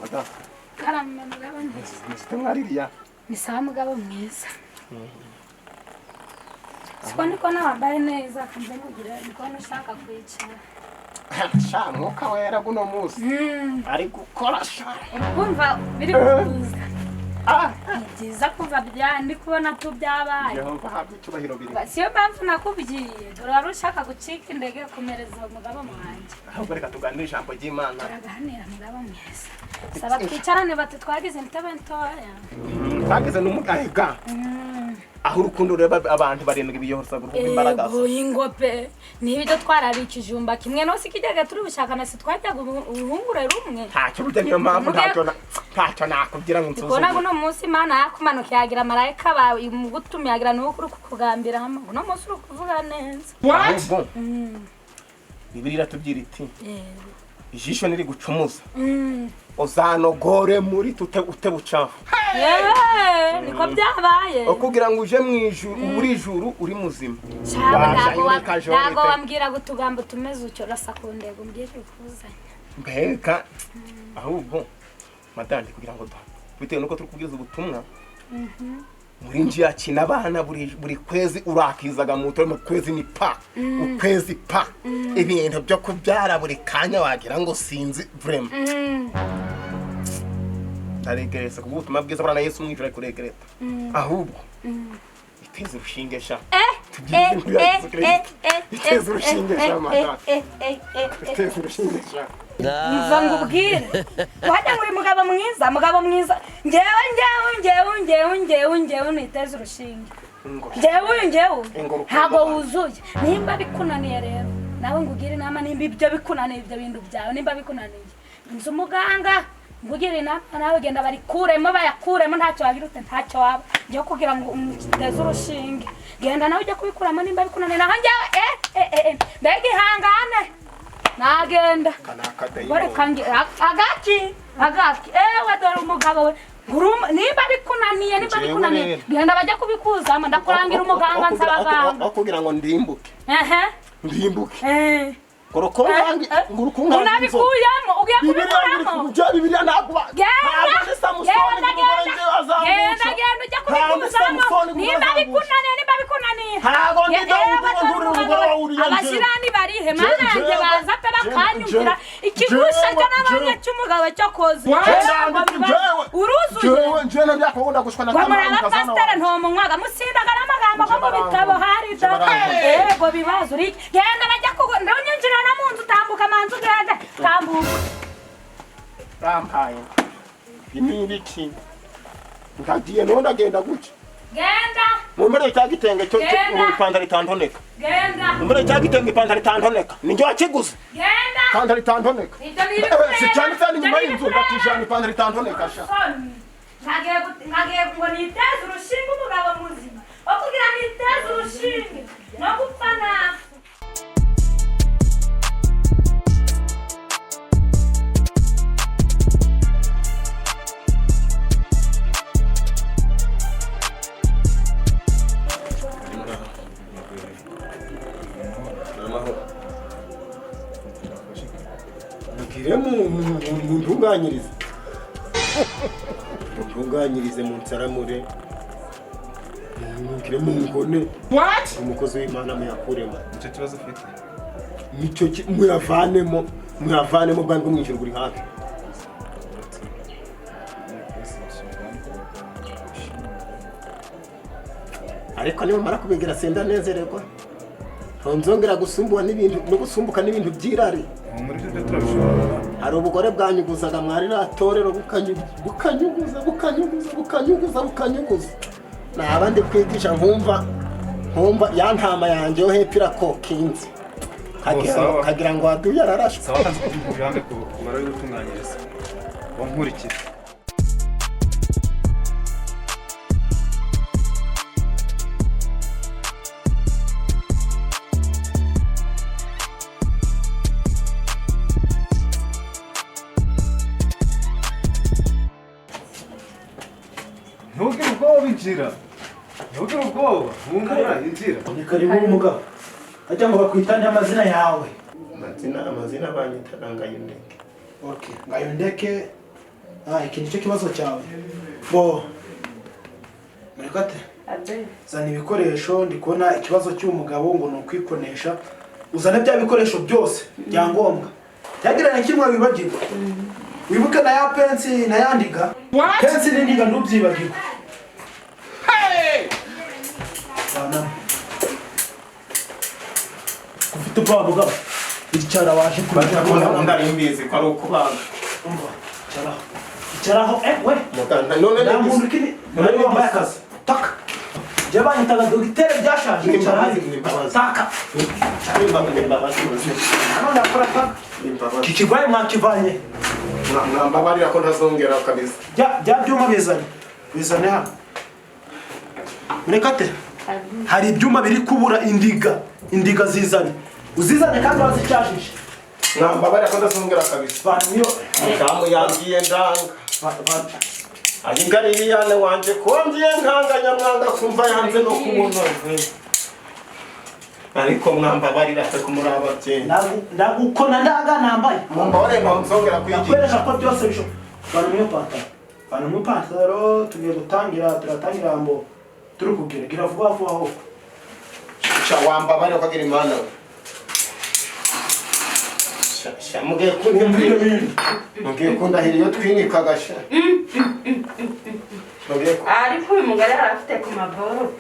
Aga. Karame mugabo mwiza. Mwaririya. Ni sawa mugabo mwiza. Siko niko nambaye neza kanze mugira niko nashaka kwicara. Sha Umwukawera guno musi. Ari gukora sha. Urumva biri kuza. Byiza kuva byandi kubona tu byabaye. Yehova habye cyubahiro biri. Siyo mpamvu nakubwiye. Turari ushaka gucika indege komereza umugabo mwanje. Ahubwo reka tuganire ijambo ry'Imana. Turaganira mugabo mwiza. Saba twicarane bati twagize intebe ntoya. Twagize n'umugahiga. Aho urukundo reba abantu barindwi biyohorsa guruka imbaraga. Ingope nibyo twarabikije umba kimwe no sikijyaga turi bushakana si twajyaga uruhungure rumwe. Ntacyo burya niyo mpamvu ntacyo nakubwira ngo nsuzume. Kona guno munsi Imana yakumanuka yagira marayika bawe mu gutumi yagira no kuri kukugambira hamwe. Guno munsi uri kuvuga neza. What? Bibiliya iratubwira iti. Ijisho niri gucumuza. Uzanogore muri utebucaho. Niko byabaye. Okugira ngo uje mwijuru muri ijuru uri muzima. Ntabwo wambwira gutugamba tumeze ucyo rasa kundego mbye kuzanya. Mbega ahubwo madandi kugira ngo bitewe nuko turi kubwiza ubutumwa. Muri nji yakina abana buri kwezi urakizaga mu tore mu kwezi ni pa ukwezi pa ibintu byo kubyara buri kanya wagira ngo sinzi vraiment ndaregereza ku butumwa bwiza bwana Yesu mwivira kuregereta ahubwo iteze urushinge sha iteze urushinge sha mata iteze urushinge sha Niva ngubwire wajya muri mugabo mwiza ngewe niteze urushinge ngewe ntago wuzuye nimba bikunaniye rero nawe ngubwire inama nimba ibyo bikunaniye ibyo bintu byawe nimba bikunaniye nzi umuganga ngubwire inama nawe genda barikuremo bayakuremo ntacyo wagirute ntacyo waba ngiye kugira ngo umuteze urushinge genda nawe ujya kubikuramo nimba bikunaniye naho ngewe mbega ihangane nagenda bore kangi agaki ewe dore umugabo we nimba bikunaniye genda bajya kubikuzama ndakurangira umuganga nsabaganga kugira ngo ndimbuke ndimbuke Korokongangi ngurukunga unabikuyamo ugiye kubikuramo Bibiliya nagwa genda ujya kubikuzamo nimba bikunaniye ntago ndidondurura abashirani barihe mana yanjye baza pe bakanyumvira ikigusha cyo nabonye cy'umugabo cyo koza uruzuye nje nabyakubona gushwa na kamera pastire ntomunywaga musindaga n'amagambo ko mu bitabo hari ego bibazo uri genda bajya ndonyinjira na munzu tambuka manzu genda tambuka rampaye ibiki ngagiye none agenda guca genda mumbere cyagitenge cyo ipantaro itantoneka genda mumbere cyagitenge ipantaro itantoneka ninjye wakiguze genda ipantaro itantoneka si cyane cyane nyuma y'inzu ndatijana ipantaro itantoneka sha ntagiye ngo niteze urushinge umugabo muzima wo kugira niteze urushinge no gupfa nawe Ntunganyirize mu nsaramure ngire mu ngone umukozi w'Imana muyakuremo icyo kibazo ufite nicyo muyavanemo bwangu mwishyura buri hafi ariko niba mara kubegera senda nezererwa nzongera gusumbuka n'ibintu byirari hari ubugore bwanyuguzaga mwari natorero bukanyuguza nabandi kwigisha nkumva yantama yanjye yo hepfo irakokinze kagira ngo waduye ararashwe sawa kanzi kubihambe kumara yo gutunganyiriza wankurikira injira ntugire ubwoba humura injira ni karibu umugabo ajya ngo bakwitane amazina yawe amazina banyita ngayondeke okay ngayondeke iki nicyo kibazo cyawe. Bo. Murekate. Abe. Zana ibikoresho ndi kubona ikibazo cy'umugabo ngo ni ukwikonesha. Uzana bya bikoresho byose bya ngombwa. Yagirana kimwe wibagirwa. Wibuke na ya pensi na yandiga. Pensi n'indiga ntubyibagirwa. Hey! Bana. Ufite ubwabo bwa. Icara waje kubona ndarimbizi ko ari ukubanga. Umva. Icara we. Muganda none nta muntu kini. Nari wambaye akazi. Taka. Jaba nitaga dogitere byashaje. Icara. Taka. None akora taka. Kikigwaye mwakivanye. Mbabarira ko ntazongera kabisa. Bya byuma bizane hano. Murekate. Hari ibyuma biri kubura indiga zizane. Uzizane kandi wazicyashije. Mbabarira ko ntazongera kabisa. Niyo kamu yagiye ndanga. Ayingari yane wanje ko ngiye nkanganya mwanga kumva yanze no kubona. Ariko mwambabarira se kumuraba cyane. Ndagukona ndaga nambaye. Mumbabarire nzongera kwigira. Nakweresha ko byose bisho. Bana mu pantaro tugiye turatangira ngo turi kugira vuba aho. Cha wambabarira ko agira imana. Mugiye kundahiriye twinikagasha. Ariko uyu mugore arafite ku maboro.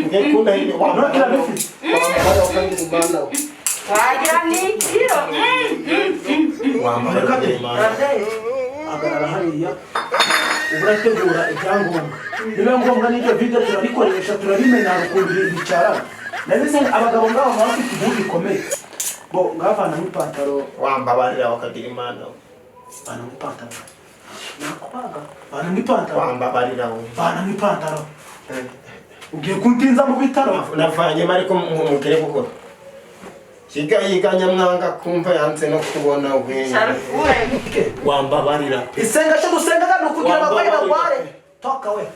Mugiye kundahiriye Wambagira bifite. wambabarira ko agira imana. Wagira ni kiro. Wambabarira ko agira imana. Agarara hariya. Urategura ibyangombwa. Niba ngombwa n'ibyo video turabikoresha turabimenya rukumbira bicara. Nabize abagabo ngabo bafite ibundi ikomeye. Bo ngavana mu pantaro Wambabarira ko agira imana. bana mu pantaro. Nakwaga bana mu pantaro. Wambabarira we. Bana mu pantaro. Ugiye kuntinza mu bitaro. Navanye mariko mugere gukora. Yiganya mwanga kumva yanze no kubona we. Wambabarira. Isenga cyo gusenga kandi kugira ababaye bagware. Toka we.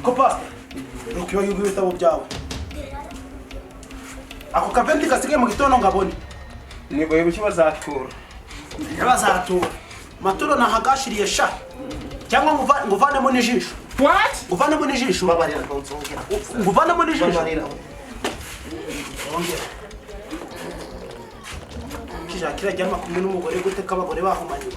Kopa. Rukiwa yugo bitabo byawe. Ako kapenti kasigaye mu gitondo ngabone. Nibo yebuki bazatura. Yabazatura. Maturo na hagashiriye sha. Cyangwa nguvanemo n'ijisho. What? Nguvanemo n'ijisho. Babarira ko nzongera. Nguvanemo n'ijisho. Babarira. Ongera. Kira jama kumwe n'umugore gute kabagore bahumanye.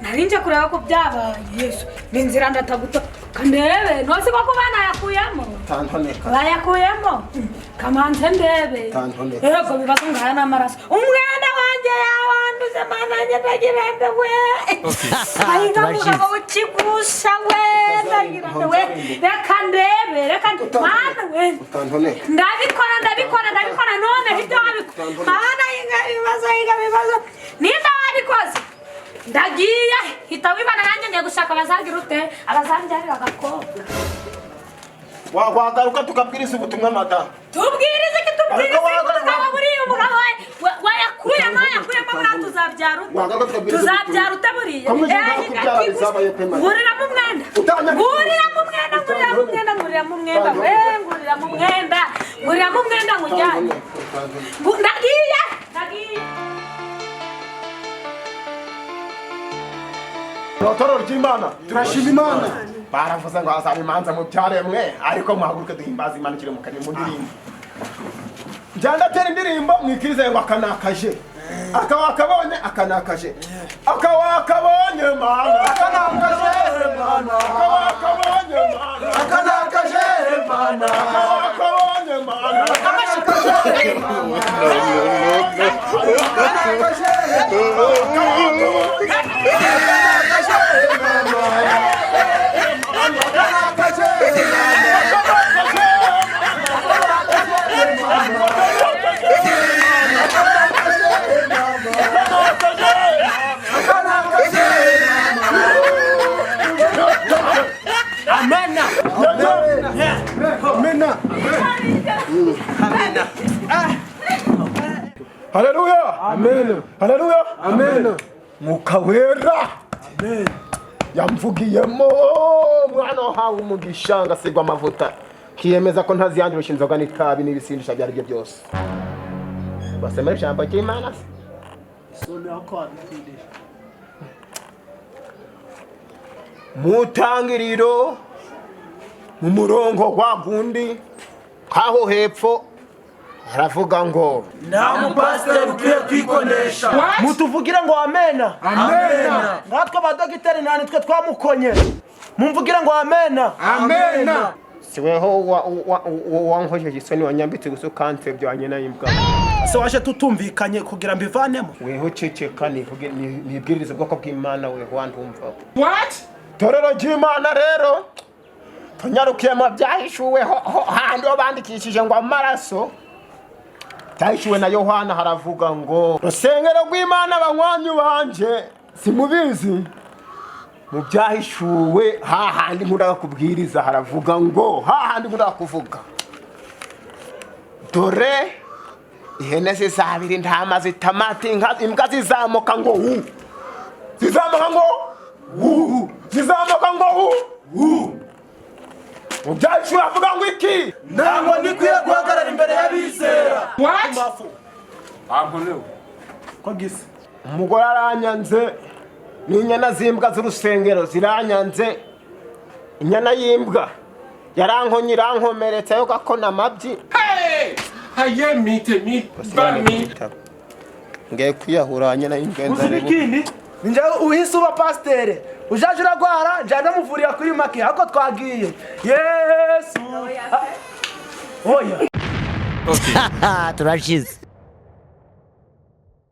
Narinje kureba ko byabaye Yesu. Ninzira ndataguta. Kandebe, nose ko bana yakuyemo. Tantoneka. Bayakuyemo. Kamanze ndebe. Tantoneka. Yego bibazo ngaya n'amaraso. Umwana wanje yawanduze mana nje ndagirende we. Ayinga mugabo ukigusha we. Ndagirende we. Reka ndebe, reka mana we. Tantoneka. Ndabikora none hibyo wabikora. Mana yinga bibazo. Nimba wabikoze. Ndagiye hita wibana nanjye ngiye gushaka abazagira ute abazanjyarira agakobwa. Wagaruka tukabwiriza ubutumwa mata. Tubwirize ki tubwirize ko muri umugabo wayakuyemo buriya tuzabyara utaburiye nguriramo umwenda ngujyane ndagiye Rotoro ry'Imana turashima Imana. baravuze ngo hazaba imanza mu byaremwe ariko muhaguruke duhimbaza Imana ikiri mu kanimba ndirimbo njyandatera indirimbo mwikirize ngo akanakaje akawakabonye akanakaje akawakabonye mana akanakaje mana akawakabonye mana akanakaje mana akawakabonye mana akanakaje Haleluya! Amen. Haleluya! Amen. Umwukawera. Amen. Yamvugiyemo mwana wahawe umugisha ngasigwa amavuta kiyemeza ko ntaziyandurisha inzoga n'itabi n'ibisindisha byari byo byose. Basemera ijambo ry'Imana. Mutangiriro mu murongo wa gundi kaho hepfo haravuga ngo nta mupasiteri ukwiye kwikonesha. Mutuvugira ngo amena. Amena. Natwe abadogiteri nta nitwe twamukonye. Mumvugira ngo amena. Amena. siweho wongoje isoni wanyambitse gusukanze byanye na imbwa. Se waje tutumvikanye kugira mbivanemo. Weho ceceka nivuge nibwiriza ubwoko bw'Imana weho wandumva. What? Torero ry'Imana rero tunyarukiye mu byahishuweho handi bandikishije ngo amaraso cyahishuwe na Yohana haravuga ngo rusengero rw'Imana banywanyu banje simubizi mu byahishuwe hahandi nkunda kubwiriza haravuga ngo hahandi nkunda kuvuga dore ihene zizabiri ntama zitamati imbwa zizamuka ngo zizamuka ngo zizamuka ngo Mubyacu avuga ngo iki? Ntango nikwiye guhagarara imbere y'abizera. What? Amponewe. Ko gise. Umugore aranyanze n'inyana zimbwa z'urusengero ziranyanze. Inyana yimbwa yarankonye irankomeretse yo gakona amabyi. Hey! Haye mite bami. Ngiye kwiyahura nyana y'ingenza rero. Uzibikini? Ninja uhise uba pastere. Ujaje uragwara njana muvurira kuri make hako twagiye. Yesu. Oya. Turashize.